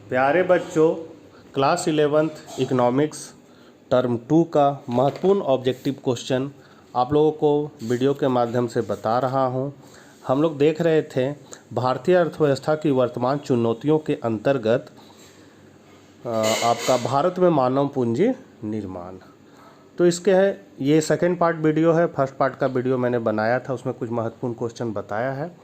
प्यारे बच्चों, class 11th economics term 2 का महत्वपूर्ण ऑब्जेक्टिव क्वेश्चन आप लोगों को वीडियो के माध्यम से बता रहा हूं। हम लोग देख रहे थे भारतीय अर्थव्यवस्था की वर्तमान चुनौतियों के अंतर्गत आपका भारत में मानव पूंजी निर्माण। तो इसके है ये सेकंड पार्ट वीडियो है। फर्स्ट पार्ट का वीडियो मैंने बनाया था, उसमें कुछ महत्वपूर्ण क्वेश्चन बताया है।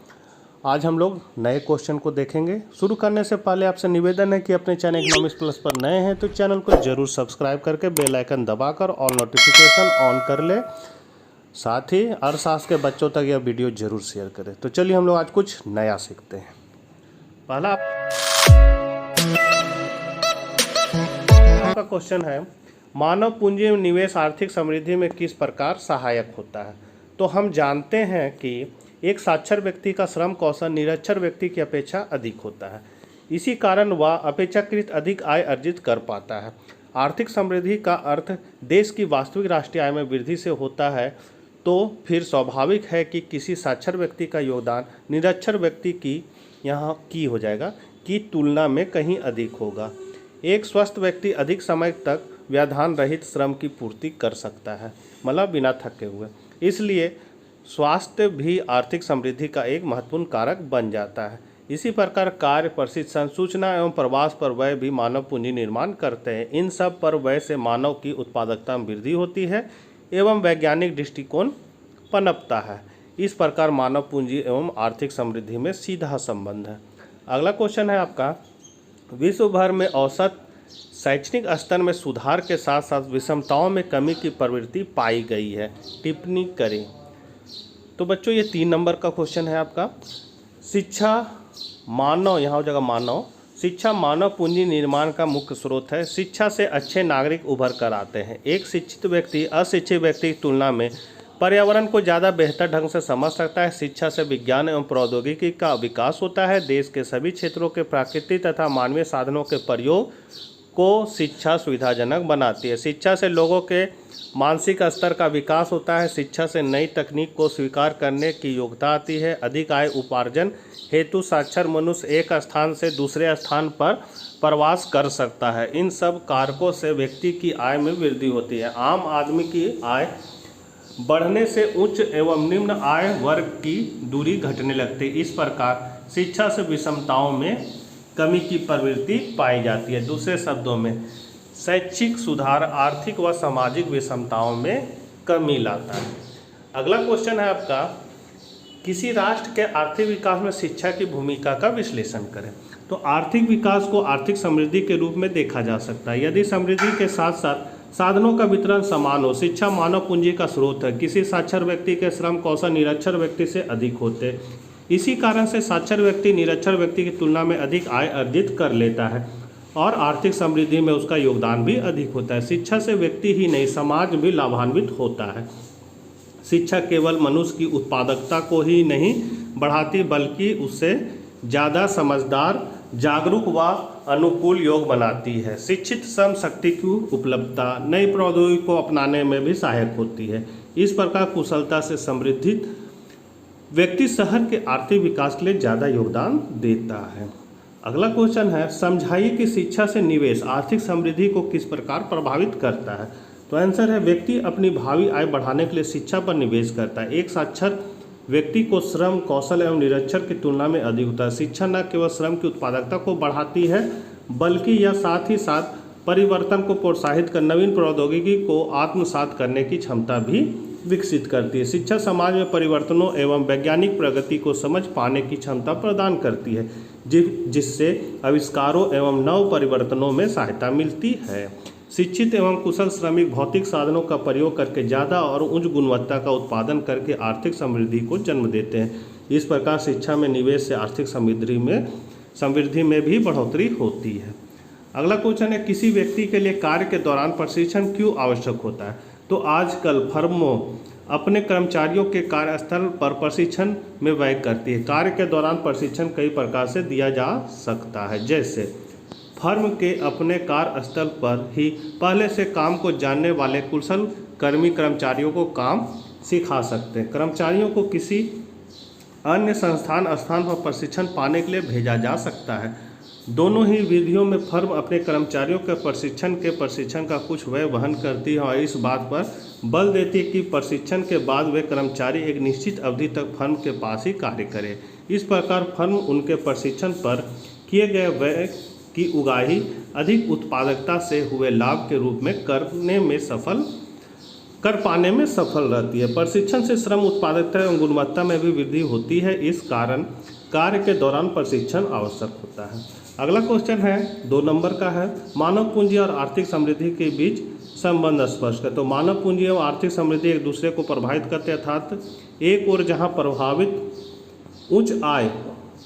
आज हम लोग नए क्वेश्चन को देखेंगे। शुरू करने से पहले आपसे निवेदन है कि अपने चैनल इकोनॉमिक्स प्लस पर नए हैं तो चैनल को जरूर सब्सक्राइब करके बेल आइकन दबाकर ऑल नोटिफिकेशन ऑन कर ले। साथ ही अर्थशास्त्र के बच्चों तक यह वीडियो जरूर शेयर करें। तो चलिए हम लोग आज कुछ नया सीखते हैं। पहला आपका क्वेश्चन है, मानव पूंजी में निवेश आर्थिक समृद्धि में किस प्रकार सहायक होता है। तो हम जानते हैं कि एक साक्षर व्यक्ति का श्रम कौशल निरक्षर व्यक्ति की अपेक्षा अधिक होता है। इसी कारण वह अपेक्षाकृत अधिक आय अर्जित कर पाता है। आर्थिक समृद्धि का अर्थ देश की वास्तविक राष्ट्रीय आय में वृद्धि से होता है। तो फिर स्वाभाविक है कि किसी साक्षर व्यक्ति का योगदान निरक्षर व्यक्ति की हो जाएगा की तुलना में कहीं अधिक होगा। एक स्वस्थ व्यक्ति अधिक समय तक व्यवधान रहित श्रम की पूर्ति कर सकता है, मतलब बिना थके हुए। इसलिए स्वास्थ्य भी आर्थिक समृद्धि का एक महत्वपूर्ण कारक बन जाता है। इसी प्रकार कार्य, प्रशिक्षण, सूचना एवं प्रवास पर व्यय भी मानव पूंजी निर्माण करते हैं। इन सब पर व्यय से मानव की उत्पादकता में वृद्धि होती है एवं वैज्ञानिक दृष्टिकोण पनपता है। इस प्रकार मानव पूंजी एवं आर्थिक समृद्धि में सीधा संबंध है। अगला क्वेश्चन है आपका, विश्व भर में औसत शैक्षणिक स्तर में सुधार के साथ साथ विषमताओं में कमी की प्रवृत्ति पाई गई है, टिप्पणी करें। तो बच्चों ये 3 नंबर का क्वेश्चन है आपका। शिक्षा मानव, यहाँ हो जाएगा मानव, शिक्षा मानव पूंजी निर्माण का मुख्य स्रोत है। शिक्षा से अच्छे नागरिक उभर कर आते हैं। एक शिक्षित व्यक्ति अशिक्षित व्यक्ति की तुलना में पर्यावरण को ज़्यादा बेहतर ढंग से समझ सकता है। शिक्षा से विज्ञान एवं प्रौद्योगिकी का विकास होता है। देश के सभी क्षेत्रों के प्राकृतिक तथा मानवीय साधनों के प्रयोग को शिक्षा सुविधाजनक बनाती है। शिक्षा से लोगों के मानसिक स्तर का विकास होता है। शिक्षा से नई तकनीक को स्वीकार करने की योग्यता आती है। अधिक आय उपार्जन हेतु साक्षर मनुष्य एक स्थान से दूसरे स्थान पर प्रवास कर सकता है। इन सब कारकों से व्यक्ति की आय में वृद्धि होती है। आम आदमी की आय बढ़ने से उच्च एवं निम्न आय वर्ग की दूरी घटने लगती है। इस प्रकार शिक्षा से विषमताओं में कमी की प्रवृत्ति पाई जाती है। दूसरे शब्दों में शैक्षिक सुधार आर्थिक व सामाजिक विषमताओं में कमी लाता है। अगला क्वेश्चन है आपका, किसी राष्ट्र के आर्थिक विकास में शिक्षा की भूमिका का विश्लेषण करें। तो आर्थिक विकास को आर्थिक समृद्धि के रूप में देखा जा सकता है यदि समृद्धि के साथ साथ साधनों का वितरण समान हो। शिक्षा मानव पूंजी का स्रोत है। किसी साक्षर व्यक्ति के श्रम कौशल निरक्षर व्यक्ति से अधिक होते। इसी कारण से साक्षर व्यक्ति निरक्षर व्यक्ति की तुलना में अधिक आय अर्जित कर लेता है और आर्थिक समृद्धि में उसका योगदान भी अधिक होता है। शिक्षा से व्यक्ति ही नहीं समाज भी लाभान्वित होता है। शिक्षा केवल मनुष्य की उत्पादकता को ही नहीं बढ़ाती बल्कि उससे ज़्यादा समझदार, जागरूक व अनुकूल योग बनाती है। शिक्षित श्रम शक्ति की उपलब्धता नई प्रौद्योगिकी को अपनाने में भी सहायक होती है। इस प्रकार कुशलता से समृद्धित व्यक्ति शहर के आर्थिक विकास के लिए ज़्यादा योगदान देता है। अगला क्वेश्चन है, समझाइए कि शिक्षा से निवेश आर्थिक समृद्धि को किस प्रकार प्रभावित करता है। तो आंसर है, व्यक्ति अपनी भावी आय बढ़ाने के लिए शिक्षा पर निवेश करता है। एक साक्षर व्यक्ति को श्रम कौशल एवं निरक्षर की तुलना में अधिक होता है। शिक्षा न केवल श्रम की उत्पादकता को बढ़ाती है बल्कि यह साथ ही साथ परिवर्तन को प्रोत्साहित कर नवीन प्रौद्योगिकी को आत्मसात करने की क्षमता भी विकसित करती है। शिक्षा समाज में परिवर्तनों एवं वैज्ञानिक प्रगति को समझ पाने की क्षमता प्रदान करती है जिससे आविष्कारों एवं नव परिवर्तनों में सहायता मिलती है। शिक्षित एवं कुशल श्रमिक भौतिक साधनों का प्रयोग करके ज़्यादा और उच्च गुणवत्ता का उत्पादन करके आर्थिक समृद्धि को जन्म देते हैं। इस प्रकार शिक्षा में निवेश से आर्थिक समृद्धि में भी बढ़ोतरी होती है। अगला क्वेश्चन है, किसी व्यक्ति के लिए कार्य के दौरान प्रशिक्षण क्यों आवश्यक होता है। तो आजकल फर्मों अपने कर्मचारियों के कार्यस्थल पर प्रशिक्षण में व्यय करती है। कार्य के दौरान प्रशिक्षण कई प्रकार से दिया जा सकता है, जैसे फर्म के अपने कार्यस्थल पर ही पहले से काम को जानने वाले कुशल कर्मचारियों को काम सिखा सकते हैं। कर्मचारियों को किसी अन्य स्थान पर प्रशिक्षण पाने के लिए भेजा जा सकता है। दोनों ही विधियों में फर्म अपने कर्मचारियों के प्रशिक्षण का कुछ व्यय वहन करती है और इस बात पर बल देती है कि प्रशिक्षण के बाद वे कर्मचारी एक निश्चित अवधि तक फर्म के पास ही कार्य करें। इस प्रकार फर्म उनके प्रशिक्षण पर किए गए व्यय की उगाही अधिक उत्पादकता से हुए लाभ के रूप में कर पाने में सफल रहती है। प्रशिक्षण से श्रम उत्पादकता एवं गुणवत्ता में भी वृद्धि होती है, इस कारण कार्य के दौरान प्रशिक्षण आवश्यक होता है। अगला क्वेश्चन है 2 नंबर का है, मानव पूंजी और आर्थिक समृद्धि के बीच संबंध स्पष्ट है। तो मानव पूंजी एवं आर्थिक समृद्धि एक दूसरे को प्रभावित करते हैं, अर्थात एक ओर जहां प्रभावित उच्च आय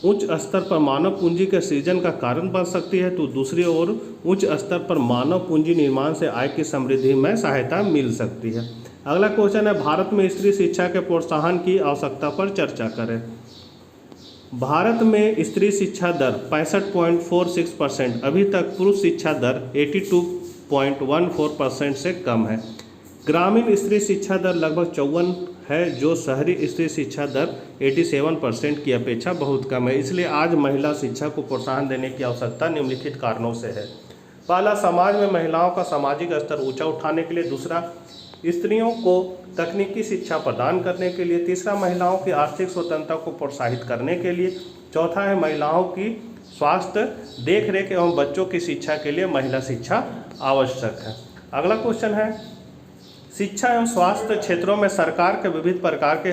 उच्च स्तर पर मानव पूंजी के सृजन का कारण बन सकती है, तो दूसरी ओर उच्च स्तर पर मानव पूंजी निर्माण से आय की समृद्धि में सहायता मिल सकती है। अगला क्वेश्चन है, भारत में स्त्री शिक्षा के प्रोत्साहन की आवश्यकता पर चर्चा करें। भारत में स्त्री शिक्षा दर 65.46%, अभी तक पुरुष शिक्षा दर 82.14% से कम है। ग्रामीण स्त्री शिक्षा दर लगभग 54 है, जो शहरी स्त्री शिक्षा दर 87% की अपेक्षा बहुत कम है। इसलिए आज महिला शिक्षा को प्रोत्साहन देने की आवश्यकता निम्नलिखित कारणों से है। पहला, समाज में महिलाओं का सामाजिक स्तर ऊंचा उठाने के लिए। दूसरा, स्त्रियों को तकनीकी शिक्षा प्रदान करने के लिए। तीसरा, महिलाओं की आर्थिक स्वतंत्रता को प्रोत्साहित करने के लिए। चौथा है, महिलाओं की स्वास्थ्य देखरेख एवं बच्चों की शिक्षा के लिए महिला शिक्षा आवश्यक है। अगला क्वेश्चन है, शिक्षा एवं स्वास्थ्य क्षेत्रों में सरकार के विविध प्रकार के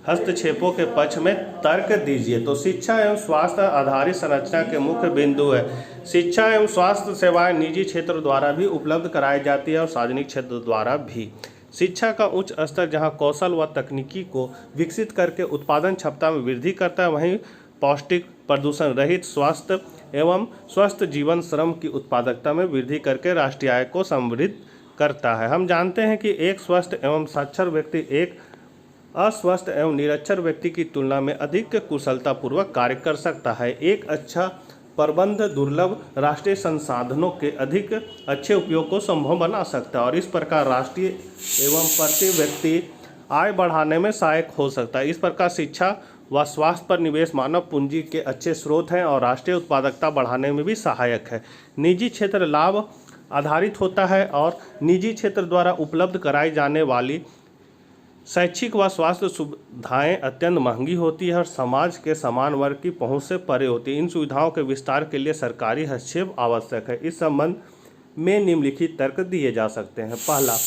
हस्तक्षेपों के पक्ष में तर्क दीजिए। तो शिक्षा एवं स्वास्थ्य आधारित संरचना के मुख्य बिंदु है। शिक्षा एवं स्वास्थ्य सेवाएं निजी क्षेत्र द्वारा भी उपलब्ध कराई जाती है और सार्वजनिक क्षेत्र द्वारा भी। शिक्षा का उच्च स्तर जहां कौशल व तकनीकी को विकसित करके उत्पादन क्षमता में वृद्धि करता है, वहीं पौष्टिक, प्रदूषण रहित, स्वास्थ्य एवं स्वस्थ जीवन श्रम की उत्पादकता में वृद्धि करके राष्ट्रीय आय को समृद्ध करता है। हम जानते हैं कि एक स्वस्थ एवं साक्षर व्यक्ति एक अस्वस्थ एवं निरक्षर व्यक्ति की तुलना में अधिक कुशलतापूर्वक कार्य कर सकता है। एक अच्छा प्रबंध दुर्लभ राष्ट्रीय संसाधनों के अधिक अच्छे उपयोग को संभव बना सकता है और इस प्रकार राष्ट्रीय एवं प्रति व्यक्ति आय बढ़ाने में सहायक हो सकता है। इस प्रकार शिक्षा व स्वास्थ्य पर निवेश मानव पूंजी के अच्छे स्रोत हैं और राष्ट्रीय उत्पादकता बढ़ाने में भी सहायक है। निजी क्षेत्र लाभ आधारित होता है और निजी क्षेत्र द्वारा उपलब्ध कराई जाने वाली शैक्षिक व स्वास्थ्य सुविधाएं अत्यंत महंगी होती है और समाज के समान वर्ग की पहुंच से परे होती है। इन सुविधाओं के विस्तार के लिए सरकारी हस्तक्षेप आवश्यक है। इस संबंध में निम्नलिखित तर्क दिए जा सकते हैं। पहला,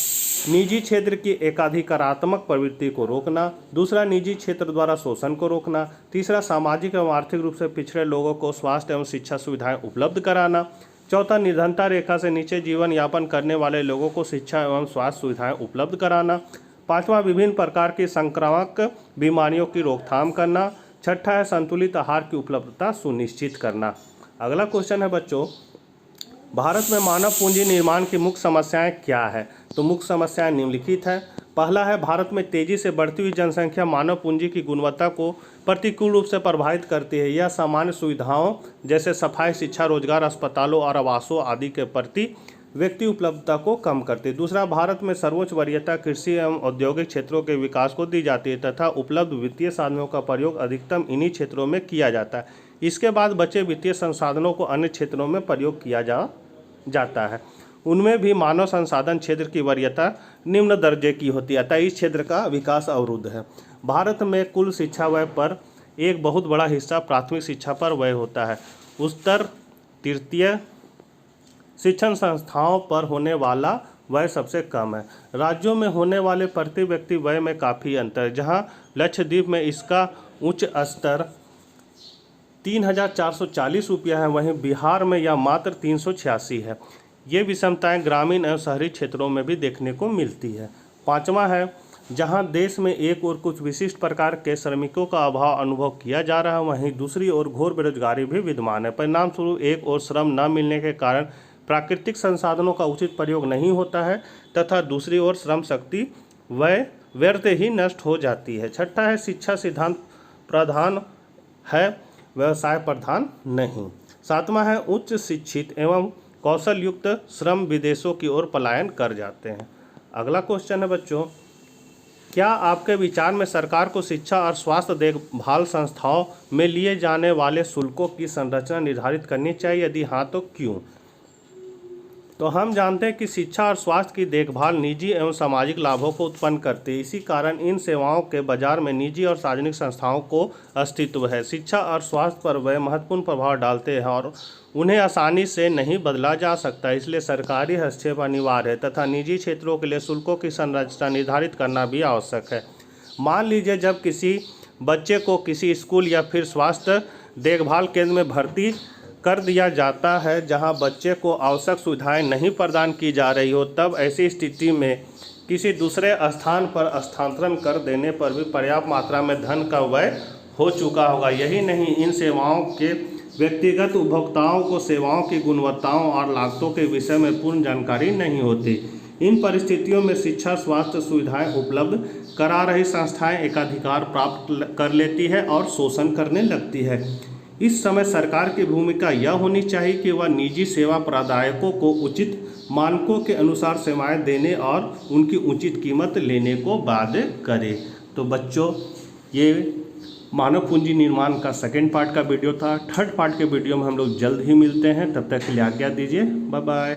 निजी क्षेत्र की एकाधिकारात्मक प्रवृत्ति को रोकना। दूसरा, निजी क्षेत्र द्वारा शोषण को रोकना। तीसरा, सामाजिक एवं आर्थिक रूप से पिछड़े लोगों को स्वास्थ्य एवं शिक्षा सुविधाएं उपलब्ध कराना। चौथा, निर्धनता रेखा से नीचे जीवन यापन करने वाले लोगों को शिक्षा एवं स्वास्थ्य सुविधाएं उपलब्ध कराना। पांचवा, विभिन्न प्रकार की संक्रामक बीमारियों की रोकथाम करना। छठा है, संतुलित आहार की उपलब्धता सुनिश्चित करना। अगला क्वेश्चन है बच्चों, भारत में मानव पूंजी निर्माण की मुख्य समस्याएं क्या है? तो मुख्य समस्याएं निम्नलिखित हैं। पहला है, भारत में तेजी से बढ़ती हुई जनसंख्या मानव पूंजी की गुणवत्ता को प्रतिकूल रूप से प्रभावित करती है। यह सामान्य सुविधाओं जैसे सफाई, शिक्षा, रोजगार, अस्पतालों और आवासों आदि के प्रति व्यक्ति उपलब्धता को कम करती है। दूसरा, भारत में सर्वोच्च वरीयता कृषि एवं औद्योगिक क्षेत्रों के विकास को दी जाती है तथा उपलब्ध वित्तीय साधनों का प्रयोग अधिकतम इन्हीं क्षेत्रों में किया जाता है। इसके बाद बचे वित्तीय संसाधनों को अन्य क्षेत्रों में प्रयोग किया जाता है। उनमें भी मानव संसाधन क्षेत्र की वरीयता निम्न दर्जे की होती है, अतः इस क्षेत्र का विकास अवरुद्ध है। भारत में कुल शिक्षा व्यय पर एक बहुत बड़ा हिस्सा प्राथमिक शिक्षा पर व्यय होता है। उच्चतर तृतीय शिक्षण संस्थाओं पर होने वाला व्यय सबसे कम है। राज्यों में होने वाले प्रति व्यक्ति व्यय में काफ़ी अंतर है। जहां लक्षद्वीप में इसका उच्च स्तर 3,440 रुपया है, वहीं बिहार में यह मात्र 386 है। ये विषमताएं ग्रामीण एवं शहरी क्षेत्रों में भी देखने को मिलती है। पांचवा है, जहां देश में एक ओर कुछ विशिष्ट प्रकार के श्रमिकों का अभाव अनुभव किया जा रहा है, वहीं दूसरी ओर घोर बेरोजगारी भी विद्यमान है। परिणाम स्वरूप एक ओर श्रम न मिलने के कारण प्राकृतिक संसाधनों का उचित प्रयोग नहीं होता है तथा दूसरी ओर श्रम शक्ति व्यर्थ ही नष्ट हो जाती है। छठा है, शिक्षा सिद्धांत प्रधान है, व्यवसाय प्रधान नहीं। सातवां है, उच्च शिक्षित एवं कौशल युक्त श्रम विदेशों की ओर पलायन कर जाते हैं। अगला क्वेश्चन है बच्चों, क्या आपके विचार में सरकार को शिक्षा और स्वास्थ्य देखभाल संस्थाओं में लिए जाने वाले शुल्कों की संरचना निर्धारित करनी चाहिए? यदि हाँ तो क्यों? तो हम जानते हैं कि शिक्षा और स्वास्थ्य की देखभाल निजी एवं सामाजिक लाभों को उत्पन्न करती है। इसी कारण इन सेवाओं के बाजार में निजी और सार्वजनिक संस्थाओं को अस्तित्व है। शिक्षा और स्वास्थ्य पर वे महत्वपूर्ण प्रभाव डालते हैं और उन्हें आसानी से नहीं बदला जा सकता, इसलिए सरकारी हस्तक्षेप अनिवार्य है तथा निजी क्षेत्रों के लिए शुल्कों की संरचना निर्धारित करना भी आवश्यक है। मान लीजिए जब किसी बच्चे को किसी स्कूल या फिर स्वास्थ्य देखभाल केंद्र में भर्ती कर दिया जाता है जहां बच्चे को आवश्यक सुविधाएं नहीं प्रदान की जा रही हो, तब ऐसी स्थिति में किसी दूसरे स्थान पर स्थानांतरण कर देने पर भी पर्याप्त मात्रा में धन का व्यय हो चुका होगा। यही नहीं, इन सेवाओं के व्यक्तिगत उपभोक्ताओं को सेवाओं की गुणवत्ताओं और लागतों के विषय में पूर्ण जानकारी नहीं होती। इन परिस्थितियों में शिक्षा स्वास्थ्य सुविधाएं उपलब्ध करा रही संस्थाएं एकाधिकार प्राप्त कर लेती है और शोषण करने लगती है। इस समय सरकार की भूमिका यह होनी चाहिए कि वह निजी सेवा प्रदायकों को उचित मानकों के अनुसार सेवाएं देने और उनकी उचित कीमत लेने को बाध्य करे। तो बच्चों, ये मानव पूंजी निर्माण का सेकंड पार्ट का वीडियो था। थर्ड पार्ट के वीडियो में हम लोग जल्द ही मिलते हैं। तब तक के लिए आज्ञा दीजिए। Bye bye.